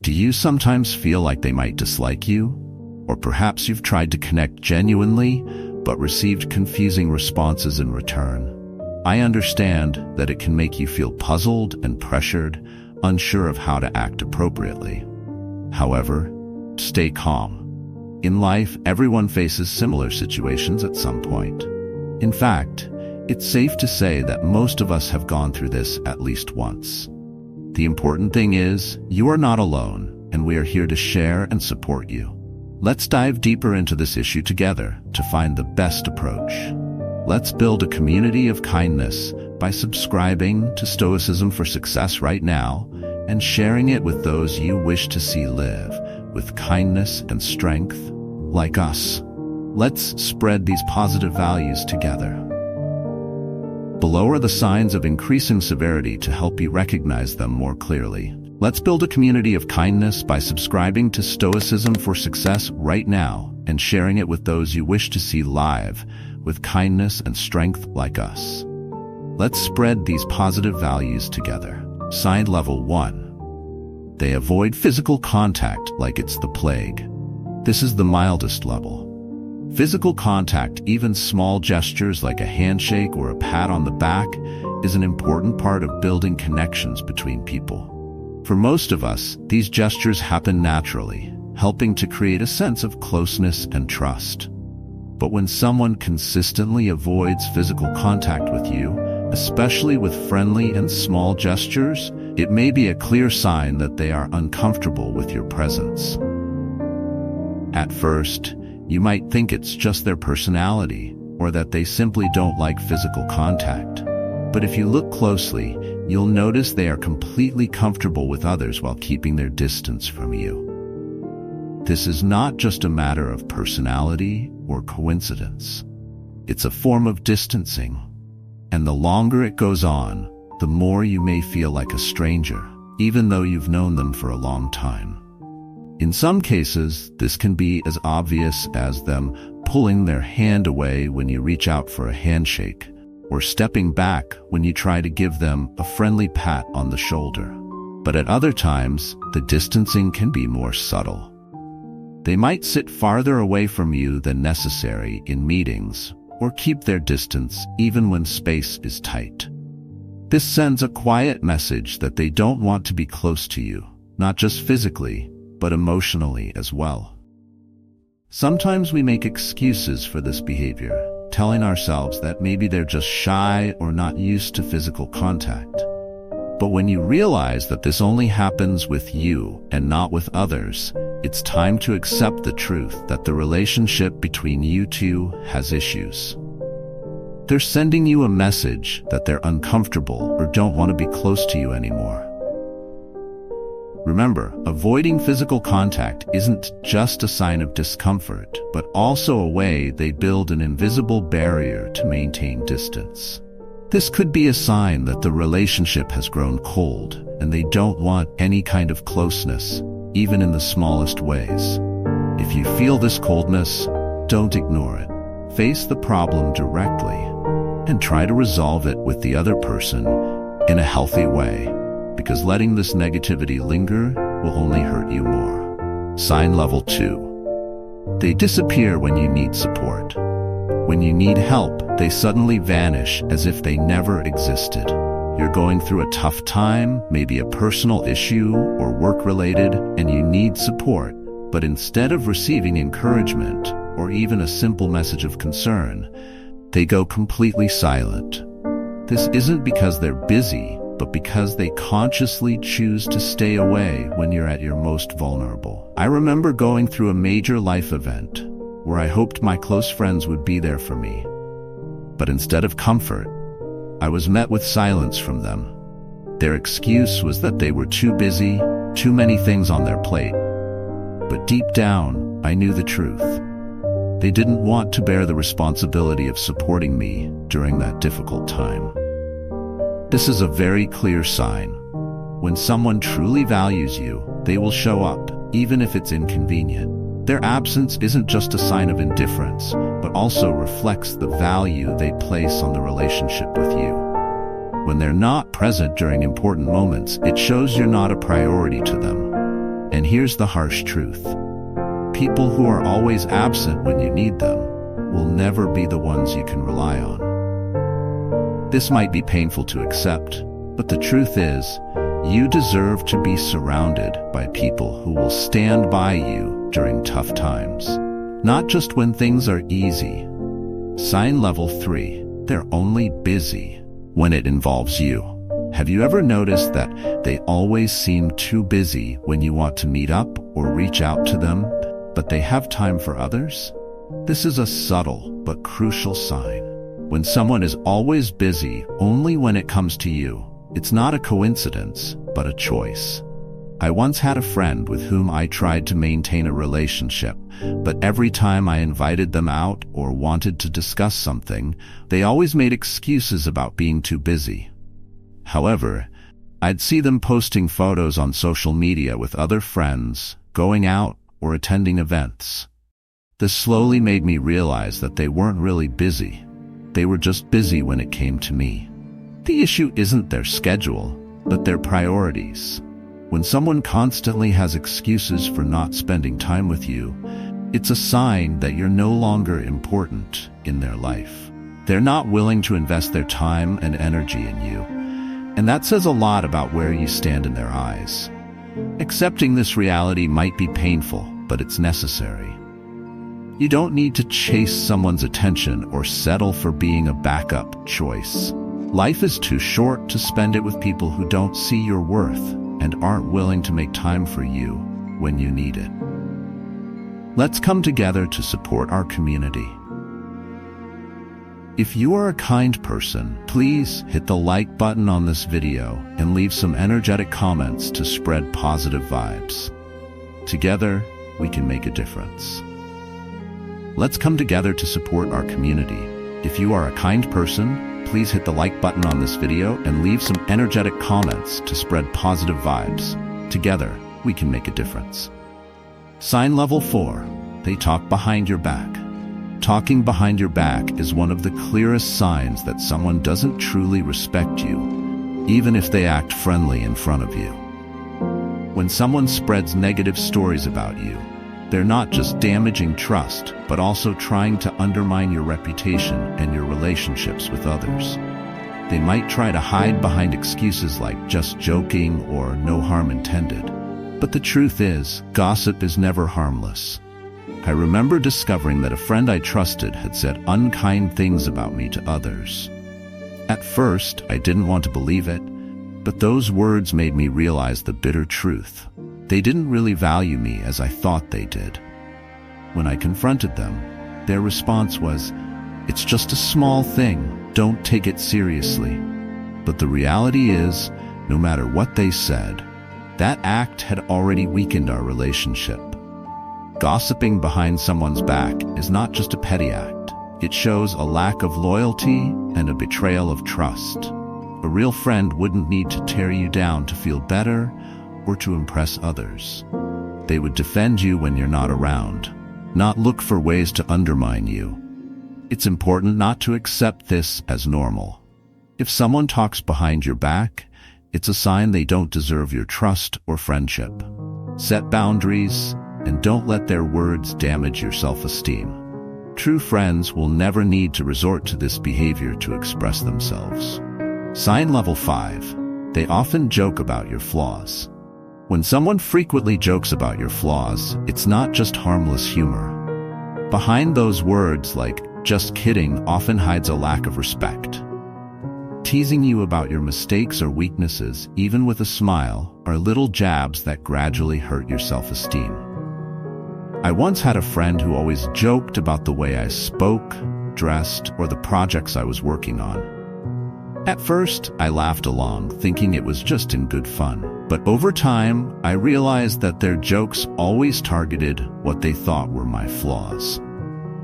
Do you sometimes feel like they might dislike you? Or perhaps you've tried to connect genuinely, but received confusing responses in return. I understand that it can make you feel puzzled and pressured, unsure of how to act appropriately. However, stay calm. In life, everyone faces similar situations at some point. In fact, it's safe to say that most of us have gone through this at least once. The important thing is, you are not alone, and we are here to share and support you. Let's dive deeper into this issue together to find the best approach. Let's build a community of kindness by subscribing to Stoicism for Success right now and sharing it with those you wish to see live with kindness and strength like us. Let's spread these positive values together. Below are the signs of increasing severity to help you recognize them more clearly. Let's build a community of kindness by subscribing to Stoicism for Success right now and sharing it with those you wish to see live with kindness and strength like us. Let's spread these positive values together. Sign level 1. They avoid physical contact like it's the plague. This is the mildest level. Physical contact, even small gestures like a handshake or a pat on the back, is an important part of building connections between people. For most of us, these gestures happen naturally, helping to create a sense of closeness and trust. But when someone consistently avoids physical contact with you, especially with friendly and small gestures, it may be a clear sign that they are uncomfortable with your presence. At first, you might think it's just their personality, or that they simply don't like physical contact. But if you look closely, you'll notice they are completely comfortable with others while keeping their distance from you. This is not just a matter of personality or coincidence. It's a form of distancing. And the longer it goes on, the more you may feel like a stranger, even though you've known them for a long time. In some cases, this can be as obvious as them pulling their hand away when you reach out for a handshake, or stepping back when you try to give them a friendly pat on the shoulder. But at other times, the distancing can be more subtle. They might sit farther away from you than necessary in meetings, or keep their distance even when space is tight. This sends a quiet message that they don't want to be close to you, not just physically, but emotionally as well. Sometimes we make excuses for this behavior, telling ourselves that maybe they're just shy or not used to physical contact. But when you realize that this only happens with you and not with others, it's time to accept the truth that the relationship between you two has issues. They're sending you a message that they're uncomfortable or don't want to be close to you anymore. Remember, avoiding physical contact isn't just a sign of discomfort, but also a way they build an invisible barrier to maintain distance. This could be a sign that the relationship has grown cold and they don't want any kind of closeness, even in the smallest ways. If you feel this coldness, don't ignore it. Face the problem directly and try to resolve it with the other person in a healthy way, because letting this negativity linger will only hurt you more. Sign level 2. They disappear when you need support. When you need help, they suddenly vanish as if they never existed. You're going through a tough time, maybe a personal issue or work-related, and you need support, but instead of receiving encouragement or even a simple message of concern, they go completely silent. This isn't because they're busy, but because they consciously choose to stay away when you're at your most vulnerable. I remember going through a major life event where I hoped my close friends would be there for me. But instead of comfort, I was met with silence from them. Their excuse was that they were too busy, too many things on their plate. But deep down, I knew the truth. They didn't want to bear the responsibility of supporting me during that difficult time. This is a very clear sign. When someone truly values you, they will show up, even if it's inconvenient. Their absence isn't just a sign of indifference, but also reflects the value they place on the relationship with you. When they're not present during important moments, it shows you're not a priority to them. And here's the harsh truth. People who are always absent when you need them will never be the ones you can rely on. This might be painful to accept, but the truth is, you deserve to be surrounded by people who will stand by you during tough times, not just when things are easy. Sign level 3, they're only busy when it involves you. Have you ever noticed that they always seem too busy when you want to meet up or reach out to them, but they have time for others? This is a subtle but crucial sign. When someone is always busy only when it comes to you, it's not a coincidence, but a choice. I once had a friend with whom I tried to maintain a relationship, but every time I invited them out or wanted to discuss something, they always made excuses about being too busy. However, I'd see them posting photos on social media with other friends, going out, or attending events. This slowly made me realize that they weren't really busy. They were just busy when it came to me. The issue isn't their schedule, but their priorities. When someone constantly has excuses for not spending time with you, it's a sign that you're no longer important in their life. They're not willing to invest their time and energy in you, and that says a lot about where you stand in their eyes. Accepting this reality might be painful, but it's necessary. You don't need to chase someone's attention or settle for being a backup choice. Life is too short to spend it with people who don't see your worth and aren't willing to make time for you when you need it. Let's come together to support our community. If you are a kind person, please hit the like button on this video and leave some energetic comments to spread positive vibes. Together, we can make a difference. Let's come together to support our community. If you are a kind person, please hit the like button on this video and leave some energetic comments to spread positive vibes. Together, we can make a difference. Sign level 4, they talk behind your back. Talking behind your back is one of the clearest signs that someone doesn't truly respect you, even if they act friendly in front of you. When someone spreads negative stories about you, they're not just damaging trust, but also trying to undermine your reputation and your relationships with others. They might try to hide behind excuses like just joking or no harm intended. But the truth is, gossip is never harmless. I remember discovering that a friend I trusted had said unkind things about me to others. At first, I didn't want to believe it, but those words made me realize the bitter truth. They didn't really value me as I thought they did. When I confronted them, their response was, "It's just a small thing, don't take it seriously." But the reality is, no matter what they said, that act had already weakened our relationship. Gossiping behind someone's back is not just a petty act. It shows a lack of loyalty and a betrayal of trust. A real friend wouldn't need to tear you down to feel better or to impress others. They would defend you when you're not around, not look for ways to undermine you. It's important not to accept this as normal. If someone talks behind your back, it's a sign they don't deserve your trust or friendship. Set boundaries, and don't let their words damage your self-esteem. True friends will never need to resort to this behavior to express themselves. Sign level 5. They often joke about your flaws. When someone frequently jokes about your flaws, it's not just harmless humor. Behind those words like "just kidding" often hides a lack of respect. Teasing you about your mistakes or weaknesses, even with a smile, are little jabs that gradually hurt your self-esteem. I once had a friend who always joked about the way I spoke, dressed, or the projects I was working on. At first, I laughed along, thinking it was just in good fun. But over time, I realized that their jokes always targeted what they thought were my flaws,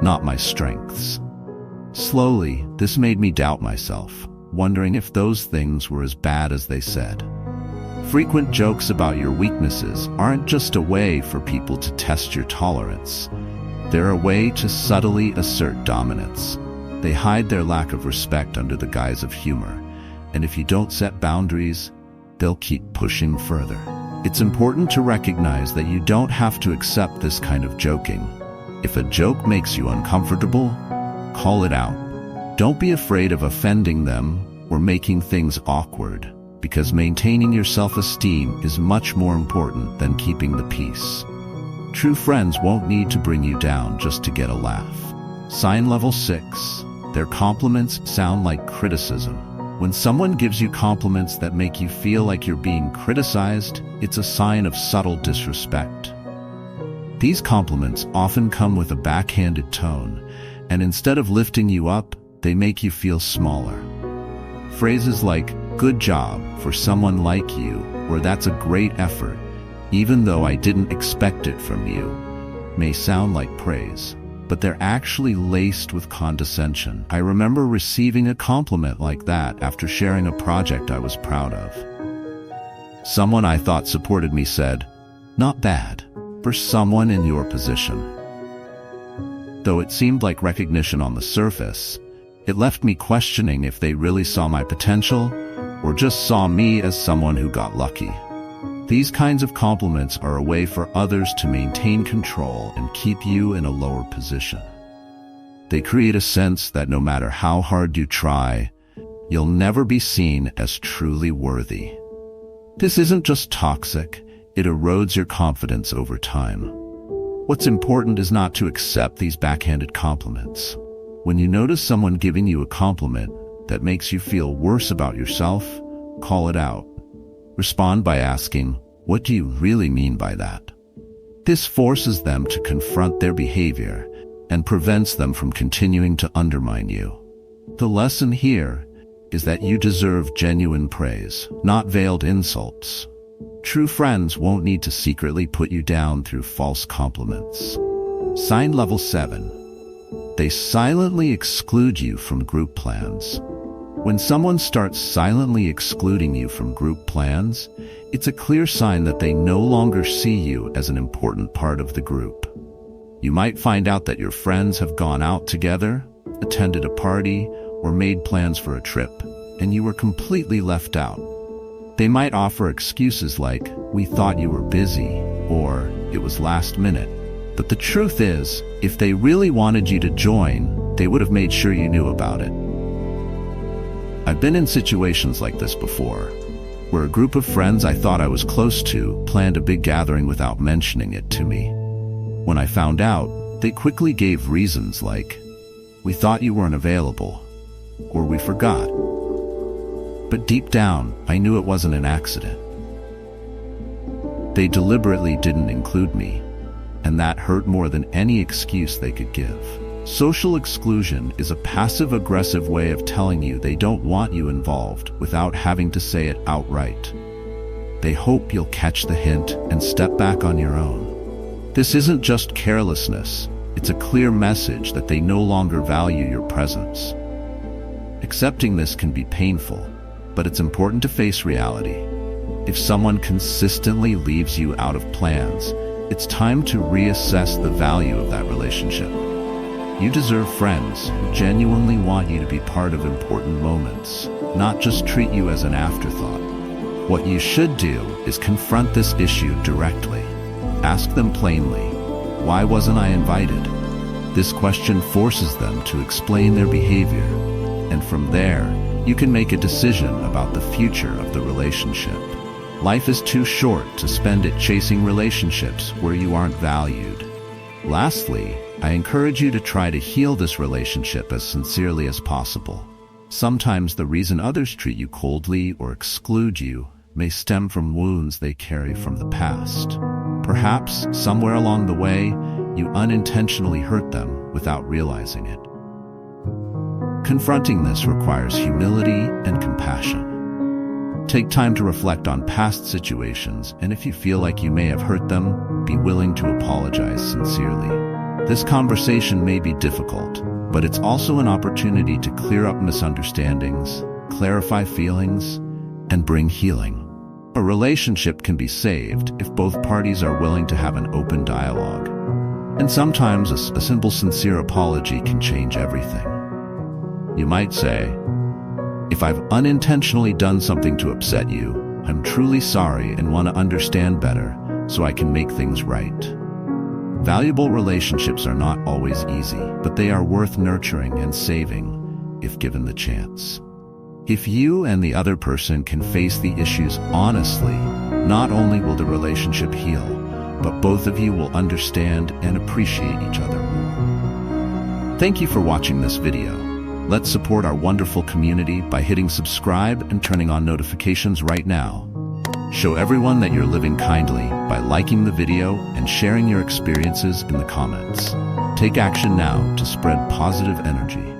not my strengths. Slowly, this made me doubt myself, wondering if those things were as bad as they said. Frequent jokes about your weaknesses aren't just a way for people to test your tolerance. They're a way to subtly assert dominance. They hide their lack of respect under the guise of humor, and if you don't set boundaries, they'll keep pushing further. It's important to recognize that you don't have to accept this kind of joking. If a joke makes you uncomfortable, call it out. Don't be afraid of offending them or making things awkward, because maintaining your self-esteem is much more important than keeping the peace. True friends won't need to bring you down just to get a laugh. Sign level 6. Their compliments sound like criticism. When someone gives you compliments that make you feel like you're being criticized, it's a sign of subtle disrespect. These compliments often come with a backhanded tone, and instead of lifting you up, they make you feel smaller. Phrases like, "Good job" for someone like you, or "That's a great effort, even though I didn't expect it from you," may sound like praise, but they're actually laced with condescension. I remember receiving a compliment like that after sharing a project I was proud of. Someone I thought supported me said, "Not bad for someone in your position." Though it seemed like recognition on the surface, it left me questioning if they really saw my potential or just saw me as someone who got lucky. These kinds of compliments are a way for others to maintain control and keep you in a lower position. They create a sense that no matter how hard you try, you'll never be seen as truly worthy. This isn't just toxic, it erodes your confidence over time. What's important is not to accept these backhanded compliments. When you notice someone giving you a compliment that makes you feel worse about yourself, call it out. Respond by asking, "What do you really mean by that?" This forces them to confront their behavior and prevents them from continuing to undermine you. The lesson here is that you deserve genuine praise, not veiled insults. True friends won't need to secretly put you down through false compliments. Sign level 7. They silently exclude you from group plans. When someone starts silently excluding you from group plans, it's a clear sign that they no longer see you as an important part of the group. You might find out that your friends have gone out together, attended a party, or made plans for a trip, and you were completely left out. They might offer excuses like, "We thought you were busy," or "It was last minute." But the truth is, if they really wanted you to join, they would have made sure you knew about it. I've been in situations like this before, where a group of friends I thought I was close to planned a big gathering without mentioning it to me. When I found out, they quickly gave reasons like, "We thought you weren't available," or "We forgot." But deep down, I knew it wasn't an accident. They deliberately didn't include me, and that hurt more than any excuse they could give. Social exclusion is a passive-aggressive way of telling you they don't want you involved without having to say it outright. They hope you'll catch the hint and step back on your own. This isn't just carelessness, it's a clear message that they no longer value your presence. Accepting this can be painful, but it's important to face reality. If someone consistently leaves you out of plans, it's time to reassess the value of that relationship. You deserve friends who genuinely want you to be part of important moments, not just treat you as an afterthought. What you should do is confront this issue directly. Ask them plainly, "Why wasn't I invited?" This question forces them to explain their behavior, and from there, you can make a decision about the future of the relationship. Life is too short to spend it chasing relationships where you aren't valued. Lastly, I encourage you to try to heal this relationship as sincerely as possible. Sometimes the reason others treat you coldly or exclude you may stem from wounds they carry from the past. Perhaps, somewhere along the way, you unintentionally hurt them without realizing it. Confronting this requires humility and compassion. Take time to reflect on past situations, and if you feel like you may have hurt them, be willing to apologize sincerely. This conversation may be difficult, but it's also an opportunity to clear up misunderstandings, clarify feelings, and bring healing. A relationship can be saved if both parties are willing to have an open dialogue. And sometimes a simple, sincere apology can change everything. You might say, "If I've unintentionally done something to upset you, I'm truly sorry and want to understand better so I can make things right. Valuable relationships are not always easy, but they are worth nurturing and saving if given the chance. If you and the other person can face the issues honestly, not only will the relationship heal, but both of you will understand and appreciate each other more. Thank you for watching this video. Let's support our wonderful community by hitting subscribe and turning on notifications right now. Show everyone that you're living kindly by liking the video and sharing your experiences in the comments. Take action now to spread positive energy.